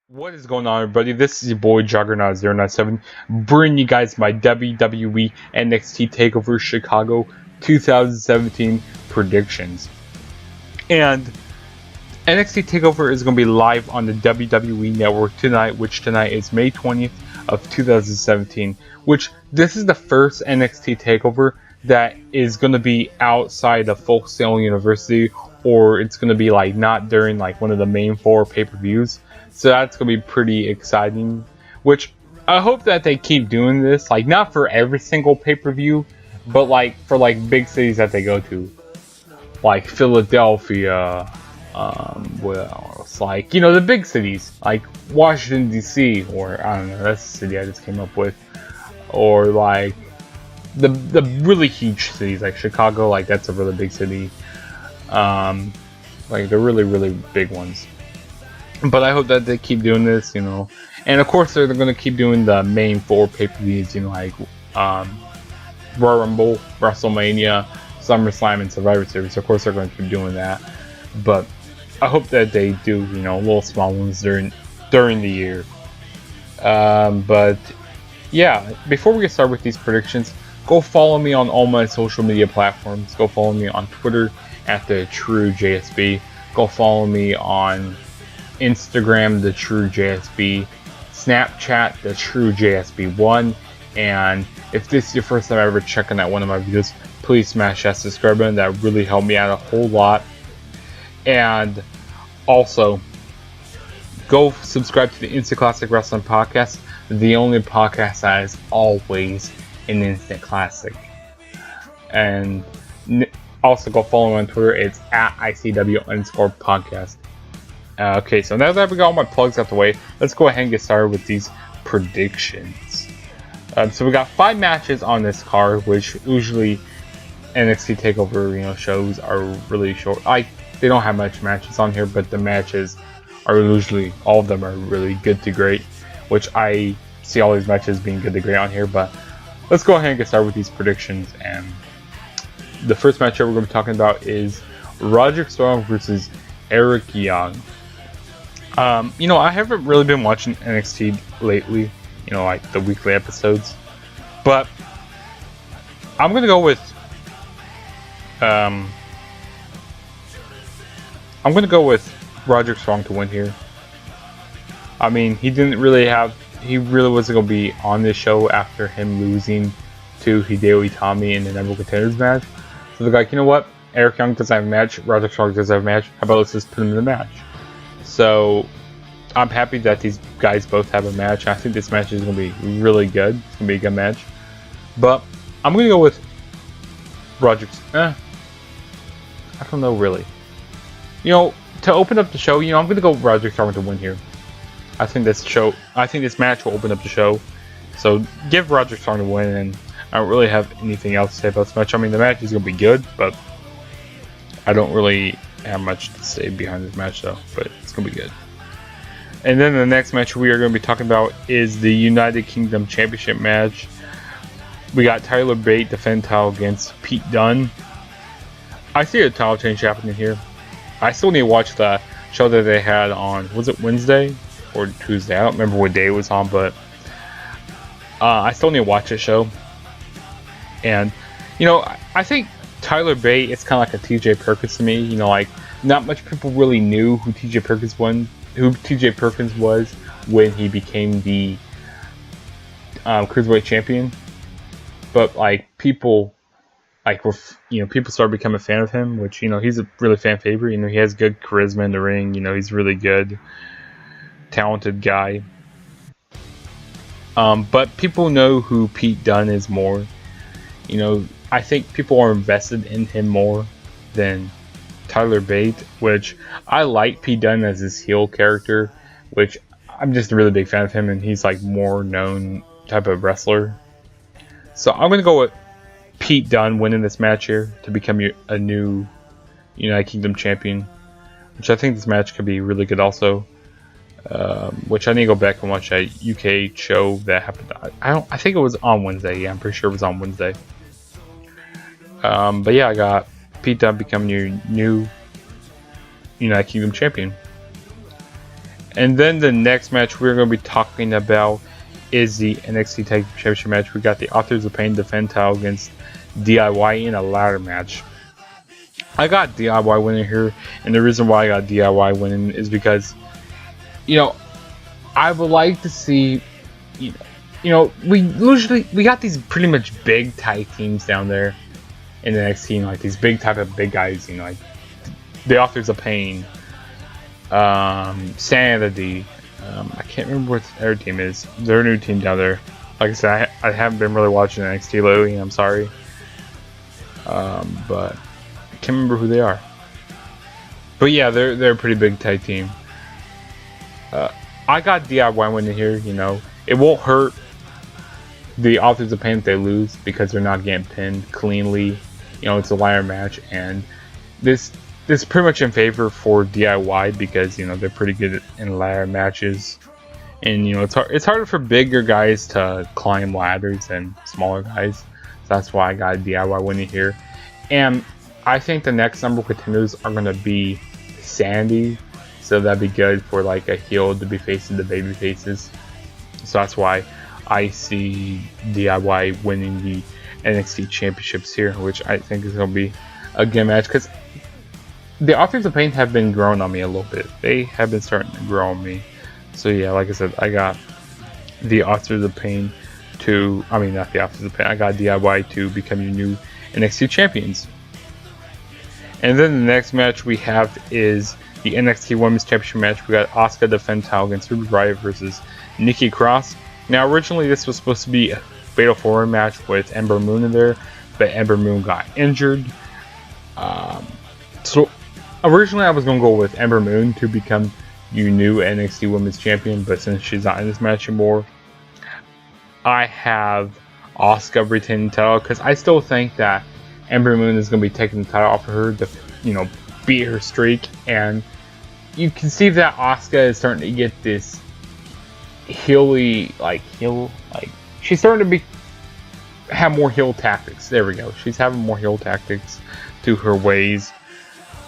What is going on, everybody? This is your boy Juggernaut097 bringing you guys my WWE NXT TakeOver Chicago 2017 predictions. And NXT TakeOver is going to be live on the WWE Network tonight, which tonight is May 20th of 2017. Which this is the first NXT TakeOver that is going to be outside of Full Sail University, or it's going to be like not during like one of the main 4 pay-per-views. So that's going to be pretty exciting, which I hope that they keep doing this, like not for every single pay-per-view, but like for like big cities that they go to, like Philadelphia, what else, like, you know, the big cities, like Washington DC, or I don't know, that's the city I just came up with, or like the really huge cities like Chicago, like that's a really big city, like the really big ones. But I hope that they keep doing this, you know. And of course, they're going to keep doing the main 4 pay-per-views, you know, like Royal Rumble, WrestleMania, SummerSlam, and Survivor Series. Of course, they're going to keep doing that. But I hope that they do, you know, little small ones during the year. But yeah, before we get started with these predictions, go follow me on all my social media platforms. Go follow me on Twitter at the True JSB. Go follow me on Instagram, the True JSB, Snapchat, the True JSB1, and if this is your first time ever checking out one of my videos, please smash that subscribe button. That really helped me out a whole lot. And also, go subscribe to the Instant Classic Wrestling Podcast, the only podcast that is always an instant classic. And also go follow me on Twitter. It's at ICW_podcast. Okay, so now that we got all my plugs out the way, let's go ahead and get started with these predictions. So we got 5 matches on this card, which usually NXT TakeOver, you know, shows are really short. They don't have much matches on here, but the matches are usually, all of them are really good to great, which I see all these matches being good to great on here. But let's go ahead and get started with these predictions. And the first match that we're going to be talking about is Roderick Strong versus Eric Young. You know, I haven't really been watching NXT lately, you know, like the weekly episodes, but I'm gonna go with Roderick Strong to win here. I mean, he really wasn't gonna be on this show after him losing to Hideo Itami in the number one contenders match. So they're like, you know what? Eric Young doesn't have a match. Roderick Strong doesn't have a match. How about let's just put him in the match? So I'm happy that these guys both have a match. I think this match is going to be really good. It's going to be a good match. But I'm going to go with Roderick. I don't know, really. You know, to open up the show, you know, I'm going to go Roderick Strong to win here. I think this match will open up the show. So give Roderick Strong to win, and I don't really have anything else to say about this match. I mean, the match is going to be good, but I don't really have much to say behind this match, though. But it's going to be good. And then the next match we are going to be talking about is the United Kingdom Championship match. We got Tyler Bate defend title against Pete Dunne. I see a title change happening here. I still need to watch the show that they had on, was it Wednesday or Tuesday? I don't remember what day it was on, but I still need to watch this show. And, you know, I think Tyler Bate is kind of like a TJ Perkins to me. You know, like, not much people really knew who TJ Perkins was when he became the Cruiserweight champion. But like people started becoming a fan of him, which, you know, he's a really fan favorite. You know, he has good charisma in the ring. You know, he's really good, talented guy. But people know who Pete Dunne is more. You know, I think people are invested in him more than Tyler Bate, which I like Pete Dunne as his heel character, which I'm just a really big fan of him, and he's like more known type of wrestler. So I'm going to go with Pete Dunne winning this match here to become a new United Kingdom champion, which I think this match could be really good also. Which I need to go back and watch that UK show that happened. I think it was on Wednesday. Yeah, I'm pretty sure it was on Wednesday. But yeah, I got Pete Dunne becoming your new United Kingdom champion. And then the next match we're going to be talking about is the NXT Tag Team Championship match. We got the Authors of Pain defend title against DIY in a ladder match. I got DIY winning here, and the reason why I got DIY winning is because, I would like to see, we got these pretty much big tag teams down there in the NXT, like these big type of big guys, like the Authors of Pain, Sanity. I can't remember what their team is. Their new team down there. Like I said, I haven't been really watching NXT lately. I'm sorry, but I can't remember who they are. But yeah, they're a pretty big tag team. I got DIY winning here. It won't hurt the Authors of Pain if they lose because they're not getting pinned cleanly. It's a ladder match, and this is pretty much in favor for DIY because they're pretty good in ladder matches, and it's harder for bigger guys to climb ladders than smaller guys. So that's why I got DIY winning here, and I think the next number of contenders are going to be Sandy, so that'd be good for like a heel to be facing the baby faces. So that's why I see DIY winning the NXT championships here, which I think is going to be a good match because the Authors of Pain have been growing on me a little bit. They have been starting to grow on me. So yeah, like I said, I got the Authors of Pain not the Authors of Pain. I got DIY to become your new NXT champions. And then the next match we have is the NXT Women's Championship match. We got Asuka defend title against Ruby Riott versus Nikki Cross. Now originally this was supposed to be a Fatal 4 match with Ember Moon in there, but Ember Moon got injured. So originally I was going to go with Ember Moon to become your new NXT Women's Champion, but since she's not in this match anymore, I have Asuka retaining the title because I still think that Ember Moon is going to be taking the title off of her to, beat her streak, and you can see that Asuka is starting to get this she's starting to have more heel tactics. There we go. She's having more heel tactics to her ways.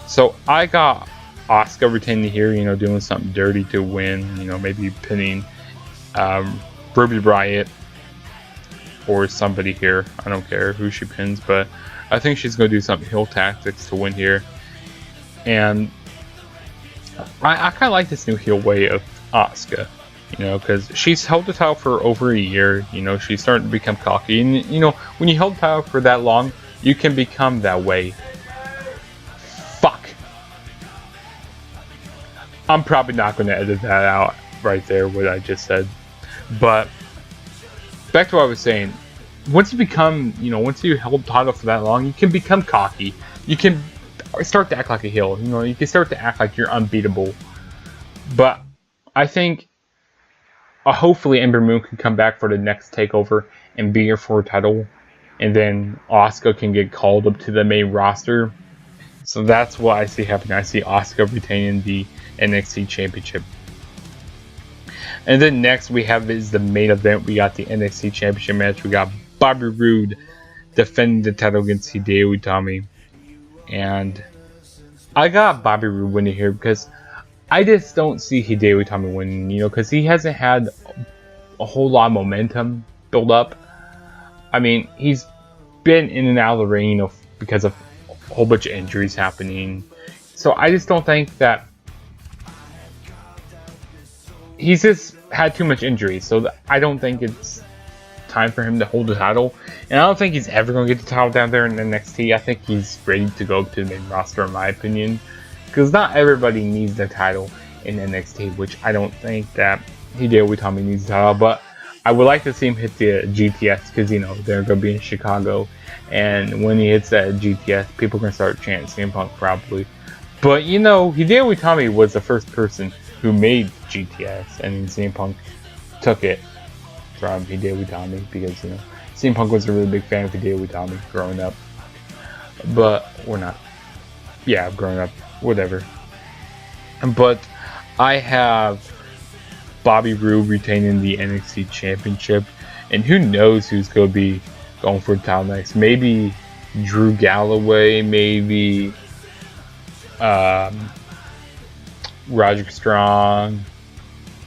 So I got Asuka retaining here, doing something dirty to win, maybe pinning Ruby Riott or somebody here. I don't care who she pins, but I think she's going to do some heel tactics to win here. And I kind of like this new heel way of Asuka, because she's held the title for over a year. She's starting to become cocky. And, when you hold the title for that long, you can become that way. Fuck. I'm probably not going to edit that out right there, what I just said. But back to what I was saying. Once you become, once you hold the title for that long, you can become cocky. You can start to act like a heel. You can start to act like you're unbeatable. But I think hopefully Ember Moon can come back for the next TakeOver and be here for a title. And then Asuka can get called up to the main roster. So that's what I see happening. I see Asuka retaining the NXT Championship. And then next we have is the main event. We got the NXT Championship match. We got Bobby Roode defending the title against Hideo Itami. And I got Bobby Roode winning here because I just don't see Hideo Itami winning, because he hasn't had a whole lot of momentum build up. I mean, he's been in and out of the ring, because of a whole bunch of injuries happening. So I just don't think that he's just had too much injuries. So I don't think it's time for him to hold the title. And I don't think he's ever going to get the title down there in NXT. I think he's ready to go to the main roster, in my opinion. Because not everybody needs the title in NXT, which I don't think that Hideo Itami needs the title. But I would like to see him hit the GTS because, you know, they're going to be in Chicago. And when he hits that GTS, people are going to start chanting CM Punk probably. But, you know, Hideo Itami was the first person who made GTS. And CM Punk took it from Hideo Itami because, you know, CM Punk was a really big fan of Hideo Itami growing up. But we're not. Yeah, growing up. Whatever. But I have Bobby Roode retaining the NXT Championship, and who knows who's going to be going for the title next. Maybe Drew Galloway, maybe Roderick Strong.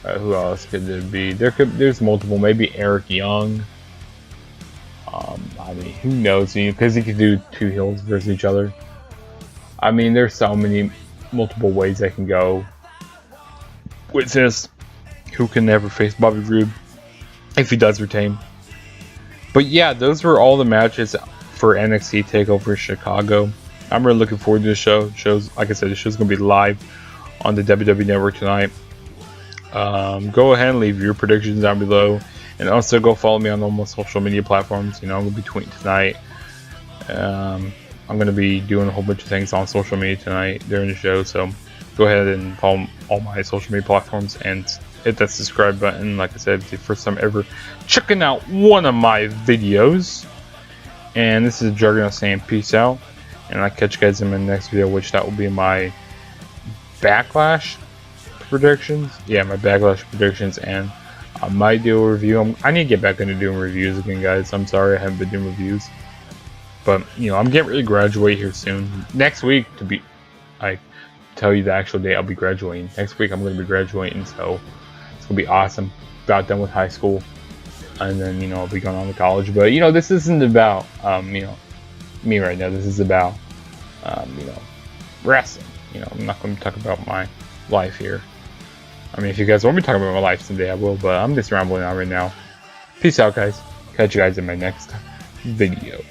Who else could there be? There's multiple. Maybe Eric Young. I mean, who knows? Because he could do two heels versus each other. I mean, there's so many multiple ways that can go with this. Who can never face Bobby Roode if he does retain? But yeah, those were all the matches for NXT TakeOver Chicago. I'm really looking forward to the show. Like I said, the show's gonna be live on the WWE Network tonight. Go ahead and leave your predictions down below, and also go follow me on all my social media platforms. You know, I'm gonna be tweeting tonight. I'm gonna be doing a whole bunch of things on social media tonight during the show. So go ahead and follow all my social media platforms and hit that subscribe button. Like I said, if it's the first time ever checking out one of my videos. And this is Juggernaut saying peace out. And I'll catch you guys in my next video, which that will be my Backlash predictions. Yeah, my Backlash predictions. And I might do a review. I need to get back into doing reviews again, guys. I'm sorry I haven't been doing reviews. But, you know, I'm getting ready to graduate here soon. Next week, to be, I tell you the actual date I'll be graduating. Next week I'm going to be graduating, so it's going to be awesome. About done with high school. And then, you know, I'll be going on to college. But, you know, this isn't about, you know, me right now. This is about, you know, wrestling. You know, I'm not going to talk about my life here. I mean, if you guys want me to talk about my life someday, I will. But I'm just rambling on right now. Peace out, guys. Catch you guys in my next video.